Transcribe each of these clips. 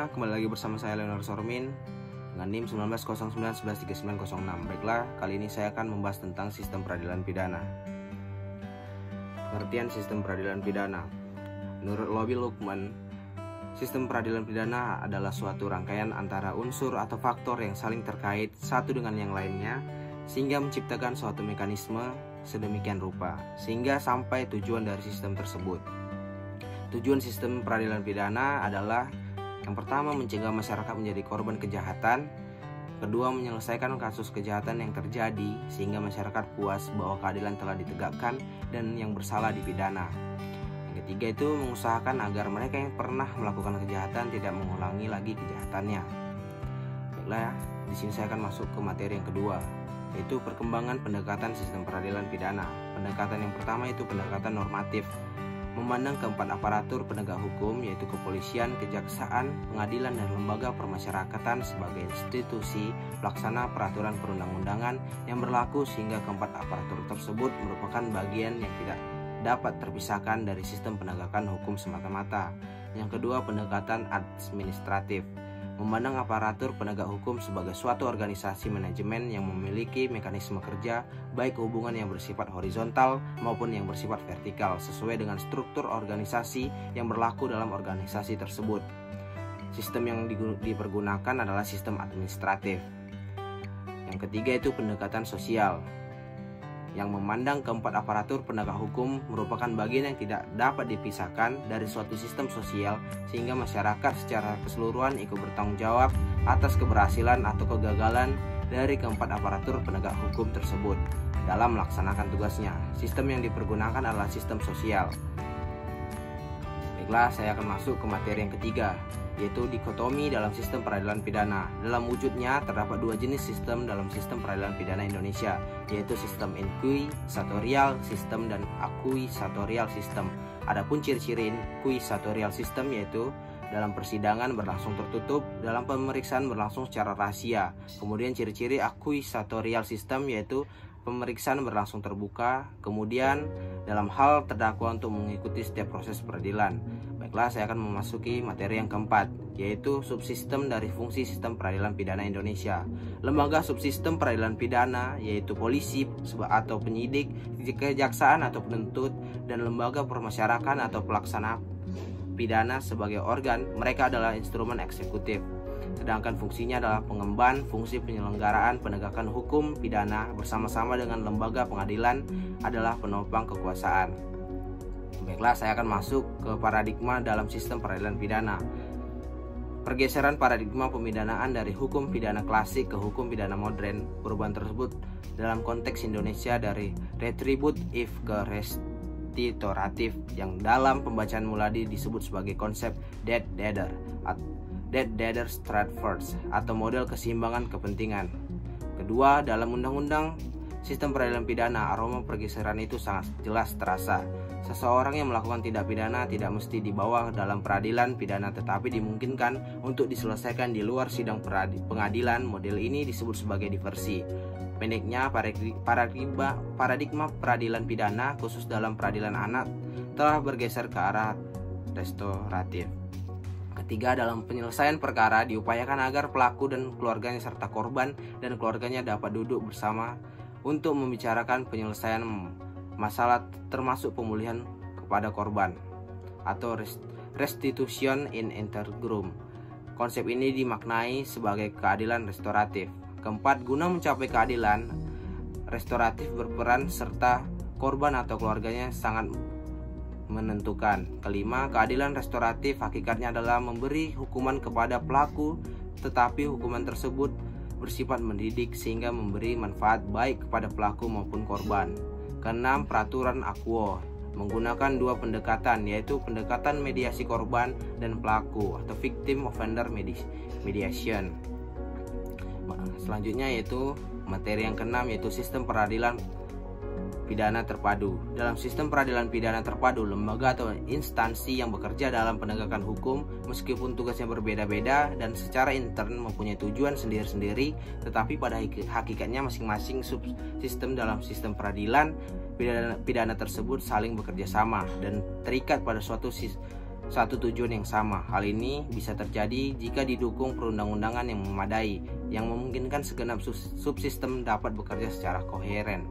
semuanya, kembali lagi bersama saya Leonard Sormin dengan NIM 1909113906. Baiklah, kali ini saya akan membahas tentang sistem peradilan pidana. Pengertian sistem peradilan pidana. Menurut Lobby Lukman, sistem peradilan pidana adalah suatu rangkaian antara unsur atau faktor yang saling terkait satu dengan yang lainnya sehingga menciptakan suatu mekanisme sedemikian rupa sehingga sampai tujuan dari sistem tersebut. Tujuan sistem peradilan pidana adalah yang pertama, mencegah masyarakat menjadi korban kejahatan. Kedua, menyelesaikan kasus kejahatan yang terjadi sehingga masyarakat puas bahwa keadilan telah ditegakkan dan yang bersalah dipidana. Yang ketiga itu mengusahakan agar mereka yang pernah melakukan kejahatan tidak mengulangi lagi kejahatannya. Baiklah, di sini saya akan masuk ke materi yang kedua, yaitu perkembangan pendekatan sistem peradilan pidana. Pendekatan yang pertama itu pendekatan normatif, memandang keempat aparatur penegak hukum yaitu kepolisian, kejaksaan, pengadilan, dan lembaga permasyarakatan sebagai institusi pelaksana peraturan perundang-undangan yang berlaku sehingga keempat aparatur tersebut merupakan bagian yang tidak dapat terpisahkan dari sistem penegakan hukum semata-mata. Yang kedua, pendekatan administratif, memandang aparatur penegak hukum sebagai suatu organisasi manajemen yang memiliki mekanisme kerja baik hubungan yang bersifat horizontal maupun yang bersifat vertikal sesuai dengan struktur organisasi yang berlaku dalam organisasi tersebut. Sistem yang dipergunakan adalah sistem administratif. Yang ketiga itu pendekatan sosial, yang memandang keempat aparatur penegak hukum merupakan bagian yang tidak dapat dipisahkan dari suatu sistem sosial sehingga masyarakat secara keseluruhan ikut bertanggung jawab atas keberhasilan atau kegagalan dari keempat aparatur penegak hukum tersebut dalam melaksanakan tugasnya. Sistem yang dipergunakan adalah sistem sosial. Baiklah, saya akan masuk ke materi yang ketiga, yaitu dikotomi dalam sistem peradilan pidana. Dalam wujudnya terdapat dua jenis sistem dalam sistem peradilan pidana Indonesia, yaitu sistem inquisitorial sistem dan acquisitorial sistem. Adapun ciri-ciri inquisitorial sistem yaitu dalam persidangan berlangsung tertutup, dalam pemeriksaan berlangsung secara rahasia. Kemudian ciri-ciri acquisitorial sistem yaitu pemeriksaan berlangsung terbuka, kemudian dalam hal terdakwa untuk mengikuti setiap proses peradilan. Baiklah, saya akan memasuki materi yang keempat, yaitu subsistem dari fungsi sistem peradilan pidana Indonesia. Lembaga subsistem peradilan pidana yaitu polisi atau penyidik, kejaksaan atau penuntut, dan lembaga permasyarakatan atau pelaksana pidana sebagai organ. Mereka adalah instrumen eksekutif, sedangkan fungsinya adalah pengemban fungsi penyelenggaraan penegakan hukum pidana bersama-sama dengan lembaga pengadilan adalah penopang kekuasaan. Baiklah, saya akan masuk ke paradigma dalam sistem peradilan pidana. Pergeseran paradigma pemidanaan dari hukum pidana klasik ke hukum pidana modern. Perubahan tersebut dalam konteks Indonesia dari retributif ke restituratif, yang dalam pembacaan Muladi disebut sebagai konsep dead-deader Stratford atau model keseimbangan kepentingan. Kedua, dalam undang-undang sistem peradilan pidana, aroma pergeseran itu sangat jelas terasa. Seseorang yang melakukan tindak pidana tidak mesti dibawa dalam peradilan pidana, tetapi dimungkinkan untuk diselesaikan di luar sidang pengadilan. Model ini disebut sebagai diversi. Pendeknya, paradigma peradilan pidana khusus dalam peradilan anak telah bergeser ke arah restoratif. Ketiga, dalam penyelesaian perkara diupayakan agar pelaku dan keluarganya serta korban dan keluarganya dapat duduk bersama untuk membicarakan penyelesaian masalah termasuk pemulihan kepada korban atau restitution in integrum. Konsep ini dimaknai sebagai keadilan restoratif. Keempat, guna mencapai keadilan restoratif berperan serta korban atau keluarganya sangat menentukan. Kelima, keadilan restoratif hakikatnya adalah memberi hukuman kepada pelaku, tetapi hukuman tersebut bersifat mendidik sehingga memberi manfaat baik kepada pelaku maupun korban. Keenam, peraturan aquo menggunakan dua pendekatan, yaitu pendekatan mediasi korban dan pelaku atau victim offender mediation. Selanjutnya yaitu materi yang keenam, yaitu sistem peradilan pidana terpadu. Dalam sistem peradilan pidana terpadu, lembaga atau instansi yang bekerja dalam penegakan hukum meskipun tugasnya berbeda-beda dan secara intern mempunyai tujuan sendiri-sendiri, tetapi pada hakikatnya masing-masing subsistem dalam sistem peradilan pidana tersebut saling bekerja sama dan terikat pada suatu satu tujuan yang sama. Hal ini bisa terjadi jika didukung perundang-undangan yang memadai, yang memungkinkan segenap subsistem dapat bekerja secara koheren,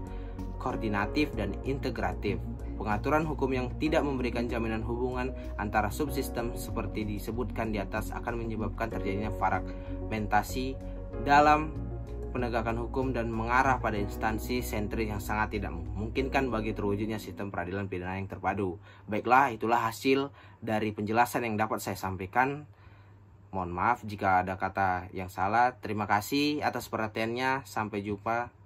koordinatif, dan integratif. Pengaturan hukum yang tidak memberikan jaminan hubungan antara subsistem seperti disebutkan di atas akan menyebabkan terjadinya fragmentasi dalam penegakan hukum dan mengarah pada instansi sentris yang sangat tidak memungkinkan bagi terwujudnya sistem peradilan pidana yang terpadu. Baiklah, itulah hasil dari penjelasan yang dapat saya sampaikan. Mohon maaf jika ada kata yang salah. Terima kasih atas perhatiannya. Sampai jumpa.